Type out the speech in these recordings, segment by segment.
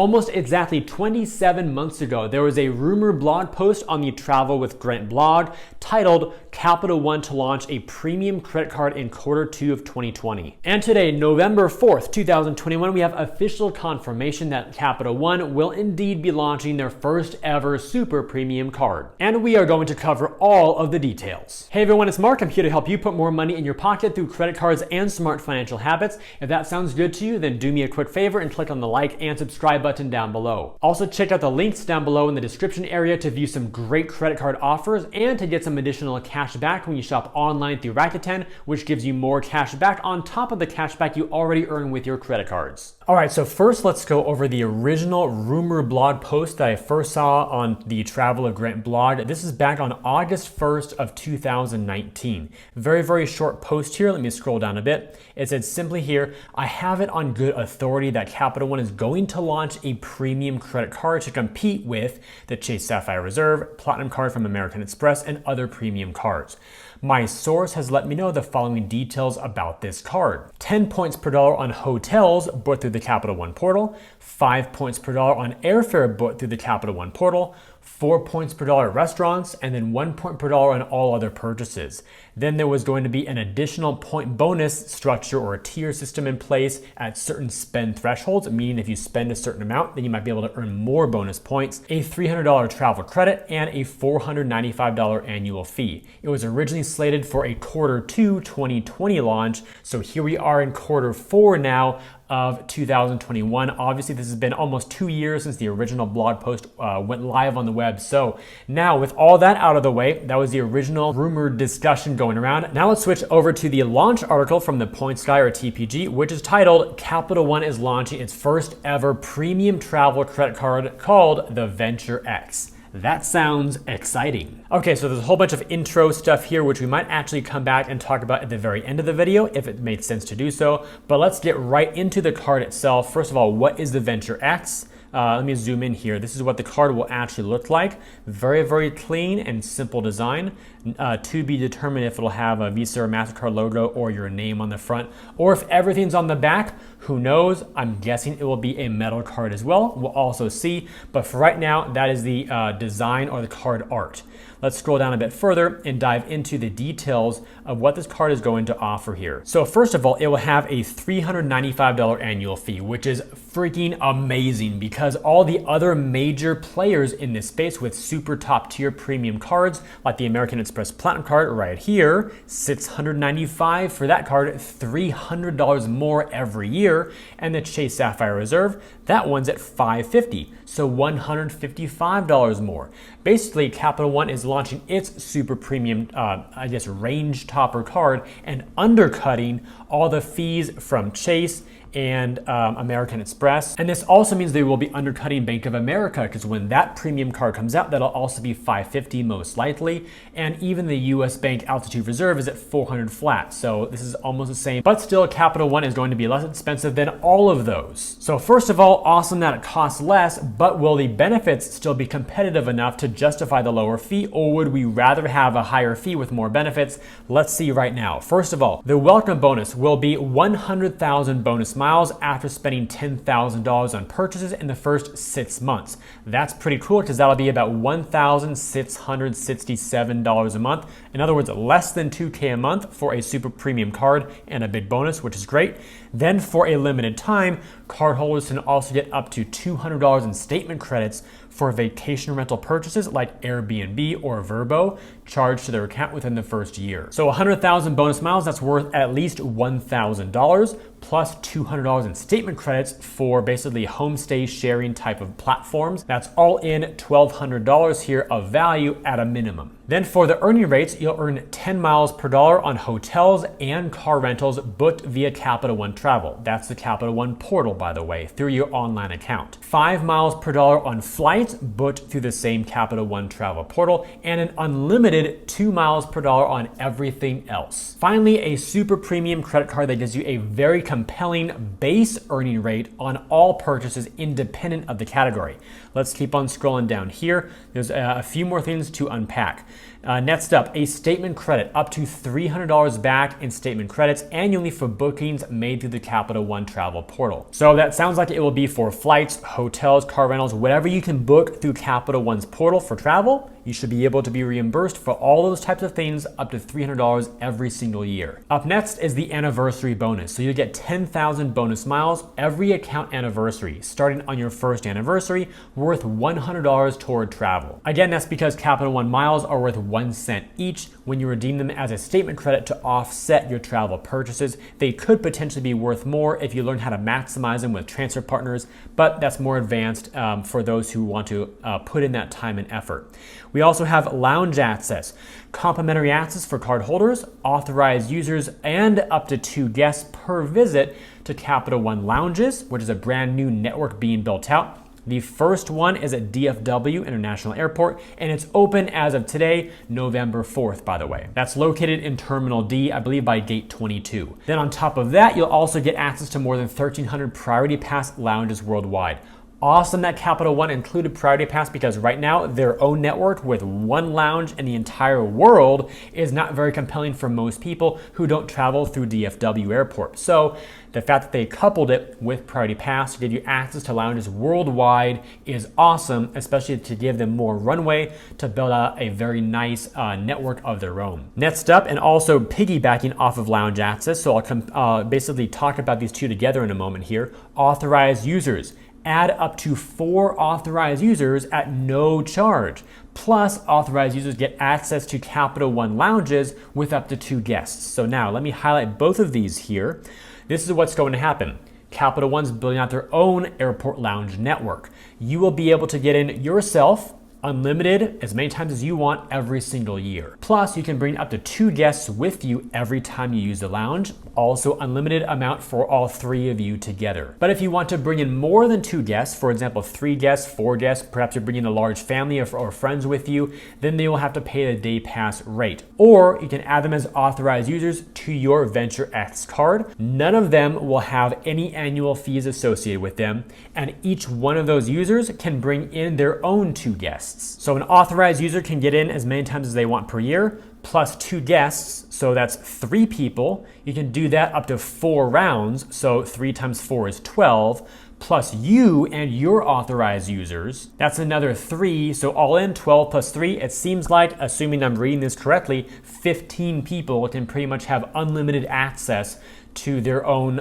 Almost exactly 27 months ago, there was a rumor blog post on the Travel with Grant blog titled Capital One to launch a premium credit card in Q2 of 2020. And today, November 4th, 2021, we have official confirmation that Capital One will indeed be launching their first ever super premium card. And we are going to cover all of the details. Hey everyone, it's Mark. I'm here to help you put more money in your pocket through credit cards and smart financial habits. If that sounds good to you, then do me a quick favor and click on the like and subscribe button down below. Also, check out the links down below in the description area to view some great credit card offers and to get some additional cash back when you shop online through Rakuten, which gives you more cash back on top of the cash back you already earn with your credit cards. All right, so first let's go over the original rumor blog post that I first saw on the Travel with Grant blog. This is back on August 1st of 2019. Very short post here. Let me scroll down a bit. It said simply here, I have it on good authority that Capital One is going to launch a premium credit card to compete with the Chase Sapphire Reserve, Platinum Card from American Express, and other premium cards. My source has let me know the following details about this card. 10 points per dollar on hotels booked through the Capital One portal, 5 points per dollar on airfare booked through the Capital One portal, 4 points per dollar at restaurants, and then 1 point per dollar on all other purchases. Then there was going to be an additional point bonus structure or a tier system in place at certain spend thresholds, meaning if you spend a certain amount, then you might be able to earn more bonus points, a $300 travel credit, and a $495 annual fee. It was originally slated for a Q2 2020 launch, so here we are in Q4 now of 2021. Obviously, this has been almost 2 years since the original blog post went live on the web. So now with all that out of the way, that was the original rumored discussion going around. Now let's switch over to the launch article from the Points Guy or TPG, which is titled Capital One is launching its first ever premium travel credit card called the Venture X. That sounds exciting. Okay, so there's a whole bunch of intro stuff here, which we might actually come back and talk about at the very end of the video if it made sense to do so. But let's get right into the card itself. First of all, what is the Venture X? Let me zoom in here. This is what the card will actually look like. Very clean and simple design. To be determined if it'll have a Visa or MasterCard logo or your name on the front, or if everything's on the back, who knows? I'm guessing it will be a metal card as well. We'll also see, but for right now, that is the design or the card art. Let's scroll down a bit further and dive into the details of what this card is going to offer here. So first of all, it will have a $395 annual fee, which is freaking amazing because all the other major players in this space with super top tier premium cards, like the American Express Platinum Card right here, $695 for that card, $300 more every year, and the Chase Sapphire Reserve, that one's at $550, so $155 more. Basically, Capital One is launching its super premium, range topper card and undercutting all the fees from Chase and American Express. And this also means they will be undercutting Bank of America because when that premium card comes out, that'll also be $550 most likely. And even the US Bank Altitude Reserve is at $400 flat. So this is almost the same, but still Capital One is going to be less expensive than all of those. So first of all, awesome that it costs less, but will the benefits still be competitive enough to justify the lower fee, or would we rather have a higher fee with more benefits? Let's see right now. First of all, the welcome bonus will be 100,000 bonus miles after spending $10,000 on purchases in the first 6 months. That's pretty cool because that'll be about $1,667 a month. In other words, less than $2K a month for a super premium card and a big bonus, which is great. Then for a limited time, cardholders can also get up to $200 in statement credits for vacation rental purchases like Airbnb or Vrbo charged to their account within the first year. So 100,000 bonus miles, that's worth at least $1,000 plus $200 in statement credits for basically homestay sharing type of platforms. That's all in $1,200 here of value at a minimum. Then for the earning rates, you'll earn 10 miles per dollar on hotels and car rentals booked via Capital One Travel. That's the Capital One portal, by the way, through your online account. 5 miles per dollar on flights booked through the same Capital One Travel portal, and an unlimited 2 miles per dollar on everything else. Finally, a super premium credit card that gives you a very compelling base earning rate on all purchases independent of the category. Let's keep on scrolling down here. There's a few more things to unpack. Next up, a statement credit up to $300 back in statement credits annually for bookings made through the Capital One travel portal. So that sounds like it will be for flights, hotels, car rentals, whatever you can book through Capital One's portal for travel. You should be able to be reimbursed for all those types of things up to $300 every single year. Up next is the anniversary bonus. So you get 10,000 bonus miles every account anniversary, starting on your first anniversary, worth $100 toward travel. Again, that's because Capital One miles are worth 1 cent each. When you redeem them as a statement credit to offset your travel purchases, they could potentially be worth more if you learn how to maximize them with transfer partners, but that's more advanced for those who want to put in that time and effort. We also have lounge access, complimentary access for card holders, authorized users, and up to 2 guests per visit to Capital One lounges, which is a brand new network being built out. The first one is at DFW International Airport, and it's open as of today, November 4th, by the way. That's located in Terminal D, I believe by gate 22. Then on top of that, you'll also get access to more than 1,300 Priority Pass lounges worldwide. Awesome that Capital One included Priority Pass, because right now their own network with 1 lounge in the entire world is not very compelling for most people who don't travel through DFW Airport. So the fact that they coupled it with Priority Pass to give you access to lounges worldwide is awesome, especially to give them more runway to build out a very nice network of their own. Next up, and also piggybacking off of lounge access, so I'll basically talk about these two together in a moment here, authorized users. Add up to 4 authorized users at no charge. Plus, authorized users get access to Capital One lounges with up to 2 guests. So now let me highlight both of these here. This is what's going to happen. Capital One's building out their own airport lounge network. You will be able to get in yourself, unlimited, as many times as you want every single year. Plus, you can bring up to 2 guests with you every time you use the lounge. Also, unlimited amount for all 3 of you together. But if you want to bring in more than 2 guests, for example, 3 guests, 4 guests, perhaps you're bringing a large family or friends with you, then they will have to pay the day pass rate. Or you can add them as authorized users to your Venture X card. None of them will have any annual fees associated with them, and each one of those users can bring in their own 2 guests. So an authorized user can get in as many times as they want per year, plus 2 guests, so that's 3 people. You can do that up to 4 rounds, so 3 times 4 is 12, plus you and your authorized users. That's another 3, so all in 12 plus 3, it seems like, assuming I'm reading this correctly, 15 people can pretty much have unlimited access to their own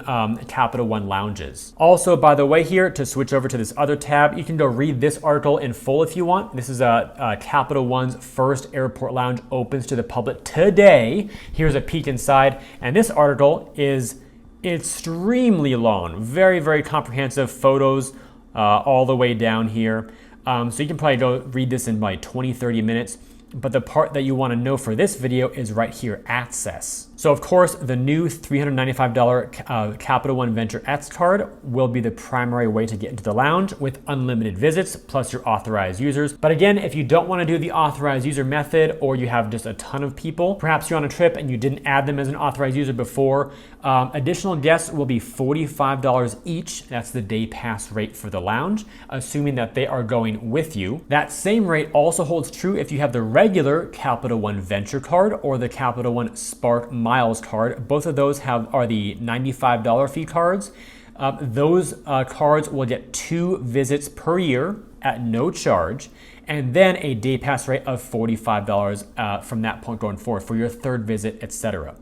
Capital One lounges. Also, by the way here, to switch over to this other tab, you can go read this article in full if you want. This is Capital One's first airport lounge opens to the public today. Here's a peek inside, and this article is extremely long, very, very comprehensive photos all the way down here. So you can probably go read this in like 20, 30 minutes. But the part that you want to know for this video is right here, access. So of course, the new $395 Capital One Venture X card will be the primary way to get into the lounge with unlimited visits plus your authorized users. But again, if you don't want to do the authorized user method, or you have just a ton of people, perhaps you're on a trip and you didn't add them as an authorized user before, additional guests will be $45 each. That's the day pass rate for the lounge, assuming that they are going with you. That same rate also holds true if you have the regular Capital One Venture card or the Capital One Spark Miles card. Both of those are the $95 fee cards. Those cards will get 2 visits per year at no charge, and then a day pass rate of $45 from that point going forward for your 3rd visit, etc.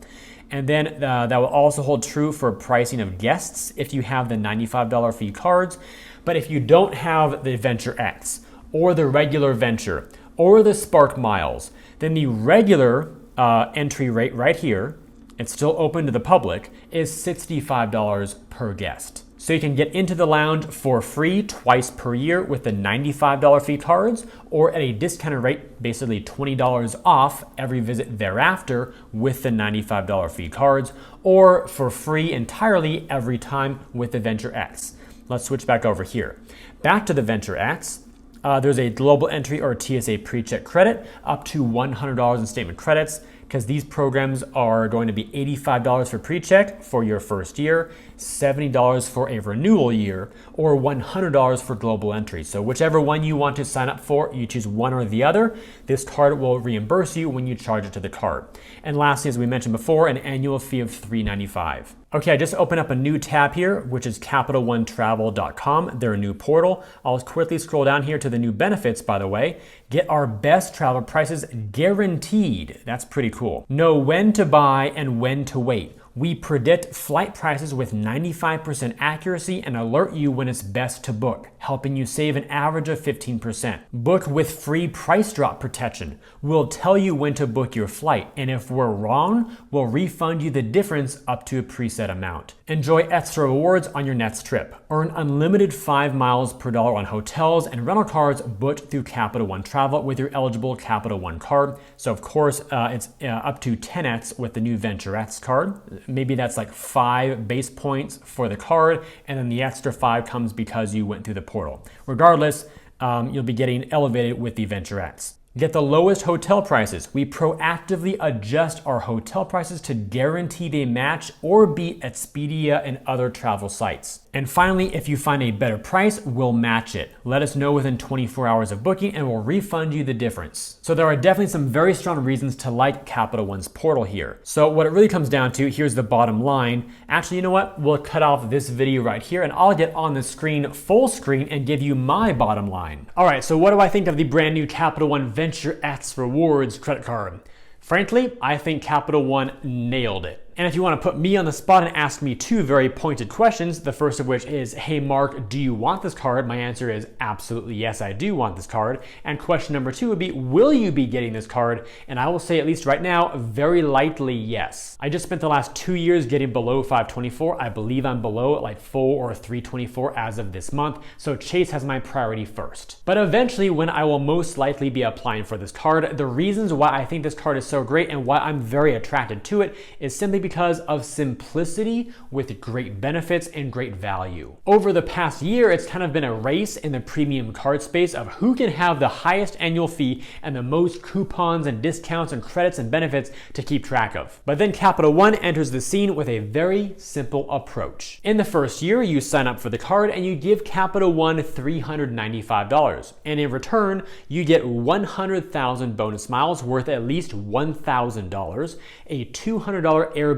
And then that will also hold true for pricing of guests if you have the $95 fee cards. But if you don't have the Venture X or the regular Venture or the Spark Miles, then the regular entry rate right here, it's still open to the public, is $65 per guest. So you can get into the lounge for free twice per year with the $95 fee cards, or at a discounted rate, basically $20 off every visit thereafter with the $95 fee cards, or for free entirely every time with the Venture X. Let's switch back over here. Back to the Venture X. There's a global entry or TSA pre-check credit up to $100 in statement credits. because these programs are going to be $85 for pre-check for your first year, $70 for a renewal year, or $100 for global entry. So whichever one you want to sign up for, you choose one or the other. This card will reimburse you when you charge it to the card. And lastly, as we mentioned before, an annual fee of $3.95. Okay, I just opened up a new tab here, which is CapitalOneTravel.com, their new portal. I'll quickly scroll down here to the new benefits, by the way. Get our best travel prices guaranteed. That's pretty cool. Know when to buy and when to wait. We predict flight prices with 95% accuracy and alert you when it's best to book, helping you save an average of 15%. Book with free price drop protection. We'll tell you when to book your flight, and if we're wrong, we'll refund you the difference up to a preset amount. Enjoy extra rewards on your next trip. Earn unlimited 5 miles per dollar on hotels and rental cars booked through Capital One Travel with your eligible Capital One card. So of course, it's up to 10x with the new Venture X card. Maybe that's like 5 base points for the card, and then the extra 5 comes because you went through the portal. Regardless, you'll be getting elevated with the Venture X. Get the lowest hotel prices. We proactively adjust our hotel prices to guarantee they match or beat Expedia and other travel sites. And finally, if you find a better price, we'll match it. Let us know within 24 hours of booking and we'll refund you the difference. So there are definitely some very strong reasons to like Capital One's portal here. So what it really comes down to, here's the bottom line. Actually, you know what? We'll cut off this video right here and I'll get on the screen full screen and give you my bottom line. All right, so what do I think of the brand new Capital One Venture X Rewards credit card? Frankly, I think Capital One nailed it. And if you want to put me on the spot and ask me 2 very pointed questions, the first of which is, hey Mark, do you want this card? My answer is absolutely yes, I do want this card. And question number 2 would be, will you be getting this card? And I will say, at least right now, very likely yes. I just spent the last 2 years getting below 524. I believe I'm below at like 4 or 324 as of this month. So Chase has my priority first. But eventually, when I will most likely be applying for this card, the reasons why I think this card is so great and why I'm very attracted to it is simply because of simplicity with great benefits and great value. Over the past year, it's kind of been a race in the premium card space of who can have the highest annual fee and the most coupons and discounts and credits and benefits to keep track of. But then Capital One enters the scene with a very simple approach. In the first year, you sign up for the card and you give Capital One $395. And in return, you get 100,000 bonus miles worth at least $1,000, a $200 Airbnb,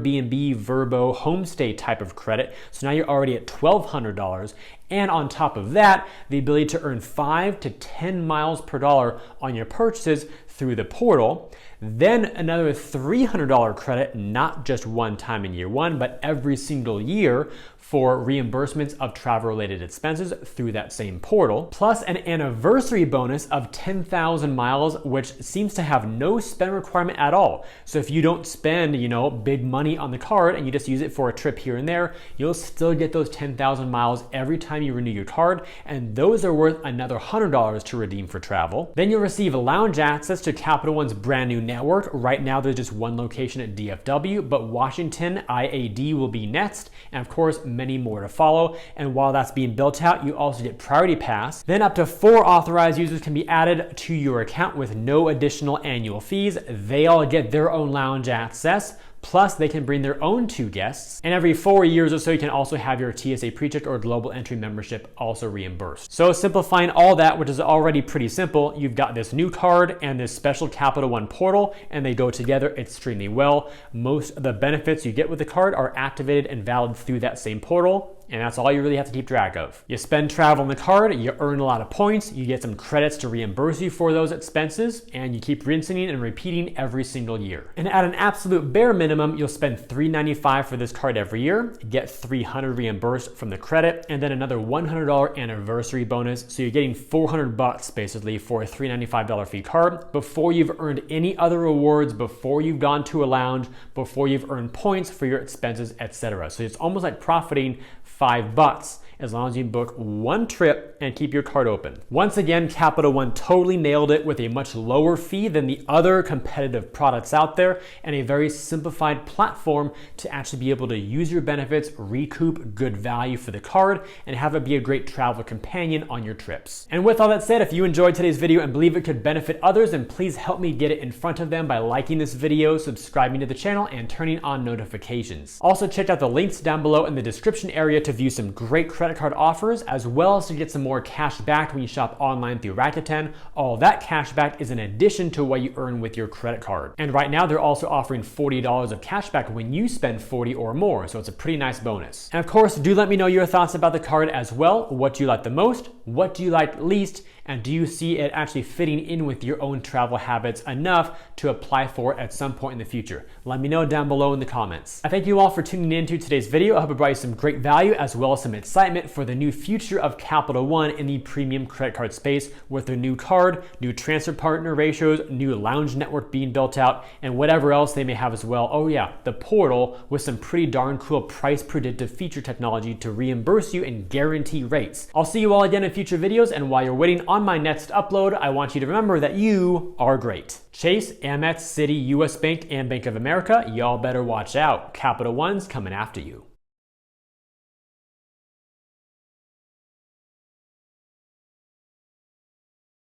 Vrbo, homestay type of credit. So now you're already at $1,200. And on top of that, the ability to earn 5 to 10 miles per dollar on your purchases through the portal. Then another $300 credit, not just one time in year 1, but every single year for reimbursements of travel-related expenses through that same portal, plus an anniversary bonus of 10,000 miles, which seems to have no spend requirement at all. So if you don't spend, big money on the card and you just use it for a trip here and there, you'll still get those 10,000 miles every time you renew your card, and those are worth another $100 to redeem for travel. Then you'll receive lounge access to Capital One's brand new network. Right now, there's just one location at DFW, but Washington IAD will be next, and of course, many more to follow. And while that's being built out, you also get Priority Pass. Then up to 4 authorized users can be added to your account with no additional annual fees. They all get their own lounge access. Plus, they can bring their own 2 guests. And every 4 years or so, you can also have your TSA PreCheck or Global Entry membership also reimbursed. So simplifying all that, which is already pretty simple, you've got this new card and this special Capital One portal, and they go together extremely well. Most of the benefits you get with the card are activated and valid through that same portal. And that's all you really have to keep track of. You spend travel on the card, you earn a lot of points, you get some credits to reimburse you for those expenses, and you keep rinsing and repeating every single year. And at an absolute bare minimum, you'll spend $395 for this card every year, get $300 reimbursed from the credit, and then another $100 anniversary bonus. So you're getting $400 basically for a $395 fee card before you've earned any other rewards, before you've gone to a lounge, before you've earned points for your expenses, etc. So it's almost like profiting $5 as long as you book one trip and keep your card open. Once again, Capital One totally nailed it with a much lower fee than the other competitive products out there and a very simplified platform to actually be able to use your benefits, recoup good value for the card, and have it be a great travel companion on your trips. And with all that said, if you enjoyed today's video and believe it could benefit others, then please help me get it in front of them by liking this video, subscribing to the channel, and turning on notifications. Also, check out the links down below in the description area to view some great credit card offers, as well as to get some more cash back when you shop online through Rakuten. All that cash back is in addition to what you earn with your credit card. And right now, they're also offering $40 of cash back when you spend 40 or more, so it's a pretty nice bonus. And of course, do let me know your thoughts about the card as well. What do you like the most? What do you like least? And do you see it actually fitting in with your own travel habits enough to apply for it at some point in the future? Let me know down below in the comments. I thank you all for tuning into today's video. I hope it brought you some great value as well as some excitement for the new future of Capital One in the premium credit card space with their new card, new transfer partner ratios, new lounge network being built out, and whatever else they may have as well. Oh yeah, the portal with some pretty darn cool price predictive feature technology to reimburse you and guarantee rates. I'll see you all again in future videos, and while you're waiting on my next upload, I want you to remember that you are great. Chase, Amex, Citi, US Bank, and Bank of America, y'all better watch out. Capital One's coming after you.